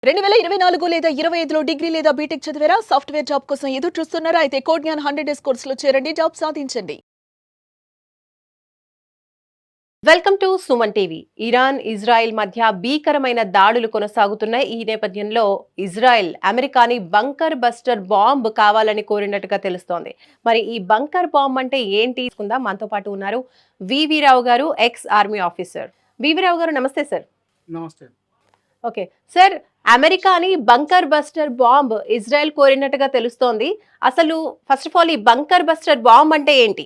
2024 లేదా 25లో డిగ్రీ లేదా బీటెక్ చదివారా? సాఫ్ట్‌వేర్ జాబ్ కోసం ఎదురు చూస్తున్నారా? అయితే కోడ్ జ్ఞాన్ 100 డేస్ కోర్సులో చేరండి, జాబ్ సాధించండి. Welcome to Suman TV. Iran Israel మధ్య భీకరమైన దాడులు కొనసాగుతున్నాయి. ఈ నేపథ్యంలో ఇజ్రాయెల్ అమెరికాని బంకర్ బస్టర్ బాంబ్ కావాలని కోరినట్టుగా తెలుస్తోంది. మరి ఈ బంకర్ బాంబ్ అంటే ఏంటి? మనతో పాటు ఉన్నారు V V Rao garu, ex army officer. V V Rao garu, నమస్తే సార్. నమస్తే. ఓకే సార్, అమెరికాని బంకర్ బస్టర్ బాంబ్ ఇజ్రాయెల్ కోరినట్టుగా తెలుస్తోంది. అసలు ఫస్ట్ ఆఫ్ ఆల్ ఈ బంకర్ బస్టర్ బాంబ్ అంటే ఏంటి?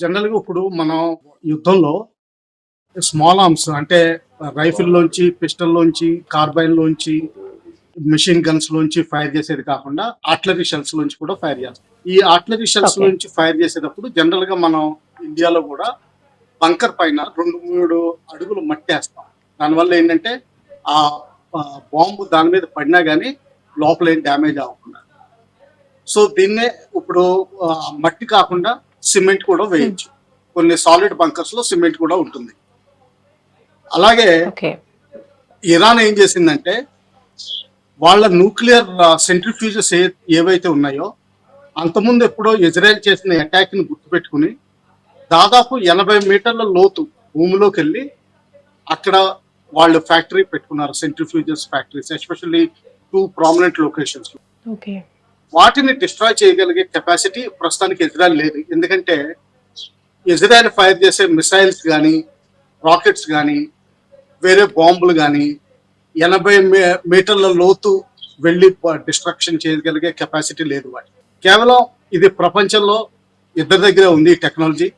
జనరల్గా ఇప్పుడు మనం యుద్ధంలో స్మాల్ ఆర్మ్స్ అంటే రైఫిల్ లోంచి, పిస్టల్ లోంచి, కార్బైన్ లోంచి, మెషిన్ గన్స్ లోంచి ఫైర్ చేసేది కాకుండా ఆర్టిలరీ షెల్స్ లోంచి కూడా ఫైర్ చేస్తాం. ఈ ఆర్టిలరీ షెల్స్ లోంచి ఫైర్ చేసేటప్పుడు జనరల్ గా మనం ఇండియాలో కూడా బంకర్ పైన 2-3 అడుగులు మట్టి వేస్తాం. దానివల్ల ఏంటంటే ఆ బాంబు దాని మీద పడినా కానీ లోపల ఏం డ్యామేజ్ అవ్వకుండా. సో దీన్నే ఇప్పుడు మట్టి కాకుండా సిమెంట్ కూడా వేయచ్చు. కొన్ని సాలిడ్ బంకర్స్ లో సిమెంట్ కూడా ఉంటుంది. అలాగే ఇరాన్ ఏం చేసిందంటే వాళ్ళ న్యూక్లియర్ సెంట్రిఫ్యూజెస్ ఏవైతే ఉన్నాయో అంతకుముందు ఎప్పుడో ఇజ్రాయెల్ చేసిన అటాక్ ని గుర్తుపెట్టుకుని దాదాపు 80 మీటర్ల లోతు భూమిలోకి వెళ్ళి అక్కడ వాళ్ళు ఫ్యాక్టరీ పెట్టుకున్నారు, centrifuges factories, especially 2 prominent locations. వాటిని డిస్ట్రాయ్ చేయగలిగే కెపాసిటీ ప్రస్తుతానికి ఇజ్రాయెల్ లేదు. ఎందుకంటే ఇజ్రాయెల్ ఫైర్ చేసే మిసైల్స్ కానీ, రాకెట్స్ కానీ, వేరే బాంబులు కానీ 80 మీటర్ల లోతు వెళ్ళి డిస్ట్రక్షన్ చేయగలిగే కెపాసిటీ లేదు వాటి. కేవలం ఇది ప్రపంచంలో ఇద్దరి దగ్గరే ఉంది ఈ టెక్నాలజీ.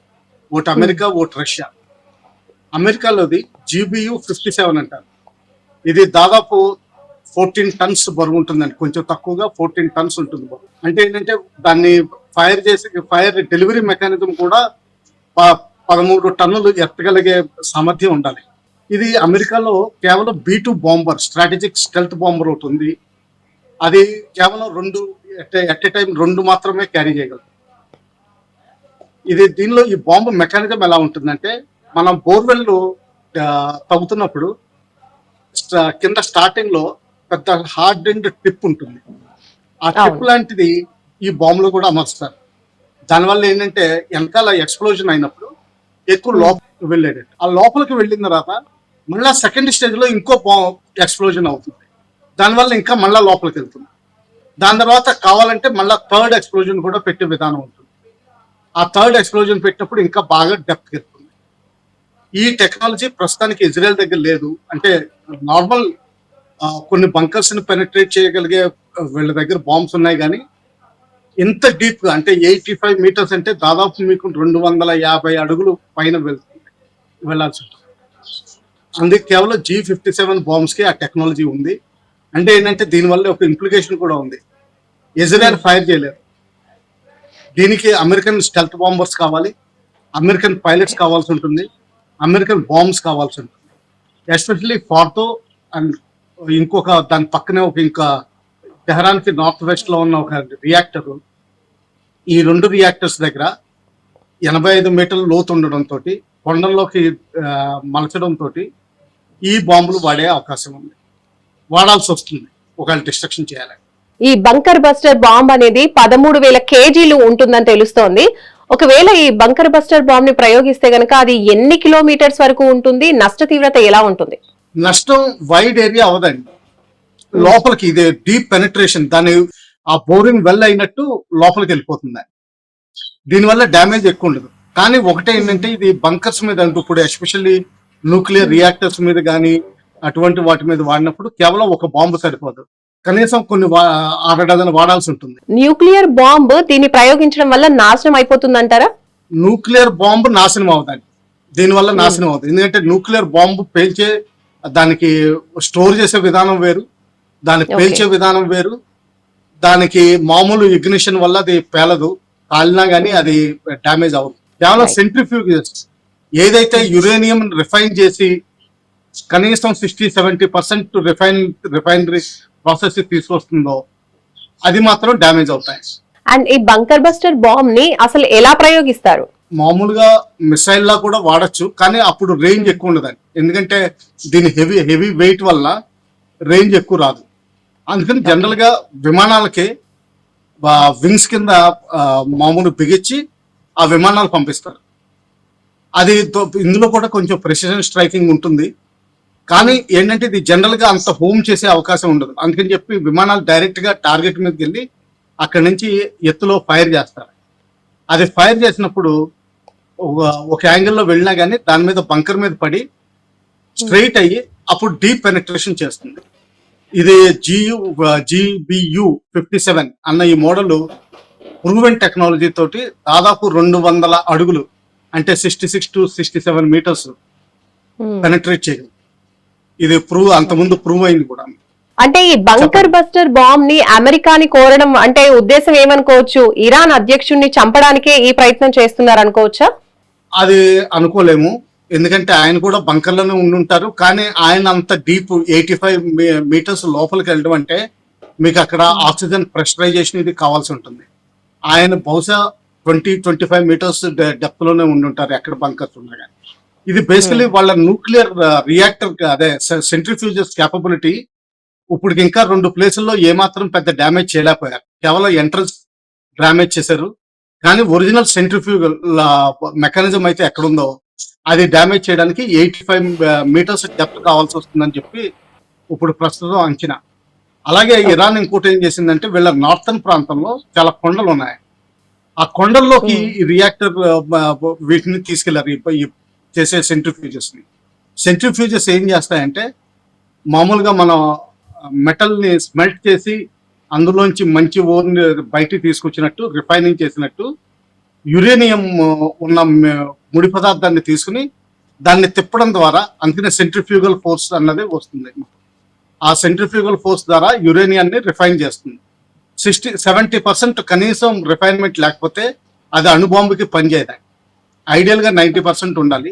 ఒకటి అమెరికా, ఒకటి రష్యా. అమెరికాలోది GBU-57 అంటారు. ఇది దాదాపు 14 టన్స్ బరువు ఉంటుందండి, కొంచెం తక్కువగా 14 టన్స్ ఉంటుంది బరువు. అంటే ఏంటంటే దాన్ని ఫైర్ డెలివరీ మెకానిజం కూడా 13 టన్నులు ఎత్తగలిగే సామర్థ్యం ఉండాలి. ఇది అమెరికాలో కేవలం B2 bomber, strategic stealth bomber ఒకటి ఉంది. అది కేవలం 2 ఎట్ ఏ టైం 2 మాత్రమే క్యారీ చేయగలదు. దీనిలో ఈ బాంబు మెకానిజం ఎలా ఉంటుందంటే మనం బోర్వెల్ తవ్వుతున్నప్పుడు కింద స్టార్టింగ్ లో పెద్ద హార్డ్ అండ్ టిప్ ఉంటుంది. ఆ టిప్ లాంటిది ఈ బాంబులో కూడా అమర్స్తారు. దానివల్ల ఏంటంటే వెనకాల ఎక్స్ప్లోజన్ అయినప్పుడు ఎక్కువ లోపలికి వెళ్ళేది. ఆ లోపలికి వెళ్ళిన తర్వాత మళ్ళా సెకండ్ స్టేజ్ లో ఇంకో ఎక్స్ప్లోజన్ అవుతుంది. దానివల్ల ఇంకా మళ్ళా లోపలికి వెళ్తుంది. దాని తర్వాత కావాలంటే మళ్ళా థర్డ్ ఎక్స్ప్లోజన్ కూడా పెట్టే విధానం ఉంటుంది. ఆ థర్డ్ ఎక్స్ప్లోజన్ పెట్టినప్పుడు ఇంకా బాగా డెప్త్ వెళ్తుంది. ఈ టెక్నాలజీ ప్రస్తుతానికి ఇజ్రాయెల్ దగ్గర లేదు. అంటే నార్మల్ కొన్ని బంకర్స్ ని పెనిట్రేట్ చేయగలిగే వీళ్ళ దగ్గర బాంబ్స్ ఉన్నాయి, కానీ ఇంత డీప్ గా అంటే 85 మీటర్స్ అంటే దాదాపు మీకు 250 అడుగులు పైన వెళ్ళాల్సి ఉంటుంది. అందుకే కేవలం G57 బాంబ్స్ కి ఆ టెక్నాలజీ ఉంది. అంటే ఏంటంటే దీనివల్ల ఒక ఇంప్లికేషన్ కూడా ఉంది. ఇజ్రాయెల్ ఫైర్ చేయలేదు. దీనికి అమెరికన్ స్టెల్త్ బాంబర్స్ కావాలి, అమెరికన్ పైలట్స్ కావాల్సి ఉంటుంది, అమెరికన్ బాంబ్స్ కావాల్సి ఉంటుంది. ఎస్పెషల్లీ ఫార్తో అండ్ ఇంకొక దాని పక్కనే ఇంకా టెహరాన్కి నార్త్ వెస్ట్ లో ఉన్న ఒక రియాక్టర్. ఈ 2 రియాక్టర్స్ దగ్గర 85 మీటర్ల లోతు ఉండడంతో, కొండల్లోకి మలచడంతో ఈ బాంబులు వాడే అవకాశం ఉంది, వాడాల్సి వస్తుంది ఒకవేళ డిస్ట్రక్షన్ చేయాలి. ఈ బంకర్ బస్టర్ బాంబ్ అనేది 13,000 కేజీలు ఉంటుందని తెలుస్తోంది. ఒకవేళ ఈ బంకర్ బస్టర్ బాంబ్ ని ప్రయోగిస్తే గనక అది ఎన్ని కిలోమీటర్స్ వరకు ఉంటుంది? నష్ట తీవ్రత ఎలా ఉంటుంది? నష్టం వైడ్ ఏరియా అవదండి, లోపలికి ఇదే డీప్ పెనిట్రేషన్, దాని ఆ బోరింగ్ వెల్ అయినట్టు లోపలికి వెళ్ళిపోతుంది. దీనివల్ల డ్యామేజ్ ఎక్కువ ఉండదు. కానీ ఒకటే ఏంటంటే ఇది బంకర్స్ మీద, ఇప్పుడు ఎస్పెషల్లీ న్యూక్లియర్ రియాక్టర్స్ మీద కానీ అటువంటి వాటి మీద వాడినప్పుడు కేవలం ఒక బాంబు సరిపోదు, కనీసం కొన్ని 6 డజన్లు వాడాల్సి ఉంటుంది. న్యూక్లియర్ బాంబ్ దీన్ని ప్రయోగించడం వల్ల నాశనం అయిపోతుంది అంటారా? న్యూక్లియర్ బాంబు నాశనం అవుతుంది, దీనివల్ల నాశనం అవుతుంది. ఎందుకంటే న్యూక్లియర్ బాంబు పేల్చే, దానికి స్టోర్ చేసే విధానం వేరు, దాన్ని పేల్చే విధానం వేరు. దానికి మామూలు ఇగ్నిషన్ వల్ల అది పేలదు, కాలినా కానీ అది డ్యామేజ్ అవ్వదు. కేవలం సెంట్రిఫ్యూజెస్ ఏదైతే యురేనియం రిఫైన్ చేసి కనీసం 60-70% రిఫైనరీ ప్రాసెస్ తీసుకొస్తుందో అది మాత్రం డ్యామేజ్ అవుతాయి. అండ్ ఈ బంకర్ బస్టర్ బాంబ్ ని అసలు ఎలా ప్రయోగిస్తారు? మామూలుగా మిసైల్ లా కూడా వాడచ్చు, కానీ అప్పుడు రేంజ్ ఎక్కువ ఉండదండి. ఎందుకంటే దీని హెవీ వెయిట్ వల్ల రేంజ్ ఎక్కువ రాదు. అందుకని జనరల్ గా విమానాలకి వింగ్స్ కింద మామూలు బిగించి ఆ విమానాలు పంపిస్తారు. అది ఇందులో కూడా కొంచెం ప్రెసిషన్ స్ట్రైకింగ్ ఉంటుంది, కానీ ఏంటంటే ఇది జనరల్ గా అంత హోమ్ చేసే అవకాశం ఉండదు. అందుకని చెప్పి విమానాలు డైరెక్ట్ గా టార్గెట్ మీదకి వెళ్ళి అక్కడి నుంచి ఎత్తులో ఫైర్ చేస్తారు. అది ఫైర్ చేసినప్పుడు ఒక యాంగిల్లో వెళ్ళినా కానీ దాని మీద బంకర్ మీద పడి స్ట్రైట్ అయ్యి అప్పుడు డీప్ పెనట్రేషన్ చేస్తుంది. ఇది GBU 57 అన్న ఈ మోడల్ ప్రూవెన్ టెక్నాలజీ తోటి దాదాపు 200 అడుగులు అంటే 66 to 67 మీటర్స్ పెనట్రేట్ చేయగలదు. ఇది అంతకుముందు ప్రూవ్ అయింది కూడా. అంటే ఈ బంకర్ బస్టర్ బాంబ్ ని అమెరికాని కోరడం అంటే ఉద్దేశం ఏమనుకోవచ్చు? ఇరాన్ అధ్యక్షుడిని చంపడానికే ఈ ప్రయత్నం చేస్తున్నారు అనుకోవచ్చా? అది అనుకోలేము, ఎందుకంటే ఆయన కూడా బంకర్లోనే ఉండుంటారు. కానీ ఆయన అంత డీప్ 85 మీటర్స్ లోపలికి వెళ్ళడం అంటే మీకు అక్కడ ఆక్సిజన్ ప్రెషరైజేషన్ ఇది కావాల్సి ఉంటుంది. ఆయన బహుశా 20-25 మీటర్స్ డెప్త్ లోనే ఉండుంటారు ఎక్కడ బంకర్స్ ఉన్నా కానీ. ఇది బేసికలీ వాళ్ళ న్యూక్లియర్ రియాక్టర్ అదే సెంట్రిఫ్యూజెస్ క్యాపబిలిటీ ఇప్పుడు ఇంకా 2 ప్లేసుల్లో ఏమాత్రం పెద్ద డ్యామేజ్ చేయలేకపోయారు. కేవలం ఎంట్రన్స్ డ్యామేజ్ చేశారు, కానీ ఒరిజినల్ సెంట్రిఫ్యూగల్ మెకానిజం అయితే ఎక్కడుందో అది డ్యామేజ్ చేయడానికి 85 మీటర్స్ డెప్త్ కావాల్సి వస్తుందని చెప్పి ఇప్పుడు ప్రస్తుతం అంచనా. అలాగే ఇరాన్ ఇంకోటి ఏం చేసిందంటే వీళ్ళ నార్థన్ ప్రాంతంలో చాలా కొండలు ఉన్నాయి. ఆ కొండల్లోకి ఈ రియాక్టర్ వీటిని తీసుకెళ్లారు, ఈ చేసే సెంట్రిఫ్యూజెస్ ఏం చేస్తాయంటే మామూలుగా మనం మెటల్ ని స్మెల్ట్ చేసి అందులోంచి మంచి ఓర్ని బయటికి తీసుకొచ్చినట్టు రిఫైనింగ్ చేసినట్టు యురేనియం ఉన్న ముడి పదార్థాన్ని తీసుకుని దాన్ని తిప్పడం ద్వారా అందుకనే సెంట్రిఫ్యూగల్ ఫోర్స్ అన్నది వస్తుంది. ఆ సెంట్రిఫ్యూగల్ ఫోర్స్ ద్వారా యురేనియాన్ని రిఫైన్ చేస్తుంది. 70% కనీసం రిఫైన్మెంట్ లేకపోతే అది అణుబాంబుకి పనిచేయదు. ఐడియల్ గా 90% ఉండాలి,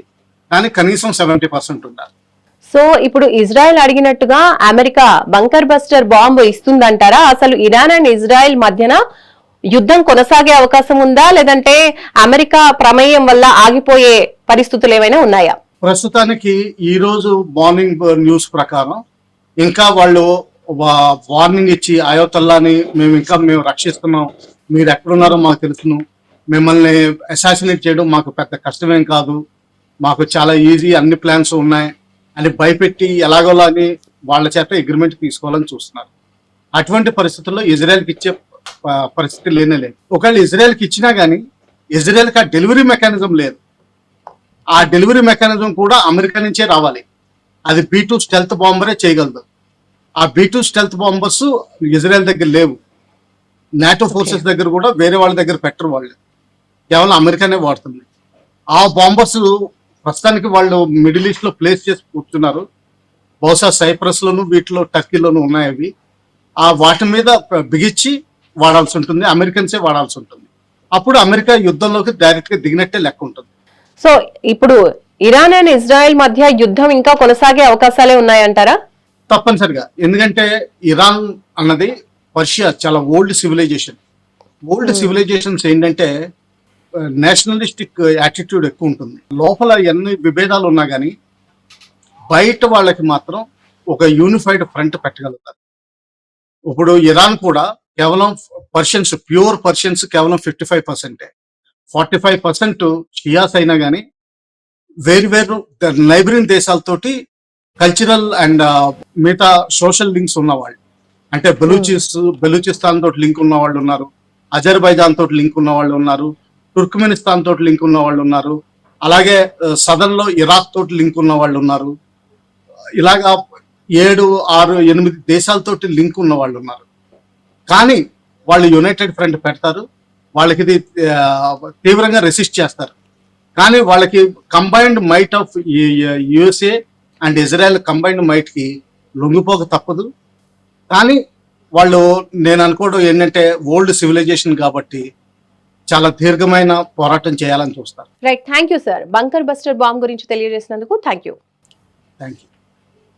కానీ కనీసం 70% ఉండాలి. సో ఇప్పుడు ఇజ్రాయెల్ అడిగినట్టుగా అమెరికా బంకర్ బస్టర్ బాంబు ఇస్తుందంటారా? అసలు ఇరాన్ అండ్ ఇజ్రాయెల్ మధ్యన యుద్ధం కొనసాగే అవకాశం ఉందా, లేదంటే అమెరికా ప్రమేయం వల్ల ఆగిపోయే పరిస్థితులు ఏమైనా ఉన్నాయా? ప్రస్తుతానికి ఈ రోజు మార్నింగ్ న్యూస్ ప్రకారం ఇంకా వాళ్ళు వార్నింగ్ ఇచ్చి ఆయోతల్లాని మేము రక్షిస్తున్నాం, మీరు ఎక్కడున్నారో మాకు తెలుసును, మిమ్మల్ని అసాసినేట్ చేయడం మాకు పెద్ద కష్టమేం కాదు, మాకు చాలా ఈజీ, అన్ని ప్లాన్స్ ఉన్నాయి అని భయపెట్టి ఎలాగోలాని వాళ్ళ చేత అగ్రిమెంట్ తీసుకోవాలని చూస్తున్నారు. అటువంటి పరిస్థితుల్లో ఇజ్రాయెల్కి ఇచ్చే పరిస్థితి లేనేలేదు. ఒకవేళ ఇజ్రాయెల్కి ఇచ్చినా కానీ ఇజ్రాయెల్కి ఆ డెలివరీ మెకానిజం లేదు. ఆ డెలివరీ మెకానిజం కూడా అమెరికా నుంచే రావాలి. అది B-2 స్టెల్త్ బాంబరే చేయగలదు. ఆ B-2 స్టెల్త్ బాంబర్స్ ఇజ్రాయెల్ దగ్గర లేవు. నాటో ఫోర్సెస్ దగ్గర కూడా వేరే వాళ్ళ దగ్గర పెట్టరు, వాళ్ళు కేవలం అమెరికానే వాడుతుంది. ఆ బాంబర్స్ ప్రస్తుతానికి వాళ్ళు మిడిల్ ఈస్ట్ లో ప్లేస్ చేసి కూర్చున్నారు. బహుశా సైప్రస్ లోను వీటిలో టర్కీలోను ఉన్నాయి అవి. ఆ వాటి మీద బిగించి వాడాల్సి ఉంటుంది, అమెరికన్సే వాడాల్సి ఉంటుంది. అప్పుడు అమెరికా యుద్ధంలోకి డైరెక్ట్ గా దిగినట్టే లెక్క ఉంటుంది. సో ఇప్పుడు ఇరాన్ అండ్ ఇజ్రాయెల్ మధ్య యుద్ధం ఇంకా కొనసాగే అవకాశాలే ఉన్నాయంటారా? తప్పనిసరిగా, ఎందుకంటే ఇరాన్ అన్నది పర్షియా చాలా ఓల్డ్ సివిలైజేషన్. ఓల్డ్ సివిలైజేషన్స్ ఏంటంటే నేషనలిస్టిక్ యాటిట్యూడ్ ఎక్కువ ఉంటుంది. లోపల ఎన్ని విభేదాలు ఉన్నా కానీ బయట వాళ్ళకి మాత్రం ఒక యూనిఫైడ్ ఫ్రంట్ పెట్టగలుగుతారు. ఇప్పుడు ఇరాన్ కూడా కేవలం పర్షియన్స్, ప్యూర్ పర్షియన్స్ కేవలం 55%, 45% షియాస్ అయినా కానీ వేరు నైబరింగ్ దేశాలతోటి కల్చరల్ అండ్ మిగతా సోషల్ లింక్స్ ఉన్నవాళ్ళు, అంటే బెలూచిస్తాన్ తోటి లింక్ ఉన్న వాళ్ళు ఉన్నారు, అజర్బైజాన్ తోటి లింక్ ఉన్న వాళ్ళు ఉన్నారు, తుర్క్మెనిస్తాన్ తోటి లింక్ ఉన్న వాళ్ళు ఉన్నారు, అలాగే సదర్న్ లో ఇరాక్ తోటి లింక్ ఉన్న వాళ్ళు ఉన్నారు. ఇలాగా 7, 6, 8 దేశాలతోటి లింక్ ఉన్న వాళ్ళు ఉన్నారు. కానీ వాళ్ళు యునైటెడ్ ఫ్రంట్ పెడతారు, వాళ్ళకి ఇది తీవ్రంగా రెసిస్ట్ చేస్తారు. కానీ వాళ్ళకి combined might of USA and Israel combined might కి లొంగిపోక తప్పదు. కానీ వాళ్ళు, నేను అనుకోవడం ఏంటంటే ఓల్డ్ సివిలైజేషన్ కాబట్టి చాలా దీర్ఘమైన పోరాటం చేయాలని చూస్తారు. Right, thank you sir. Bunker buster bomb గురించి తెలియజేసినందుకు థ్యాంక్ యూ.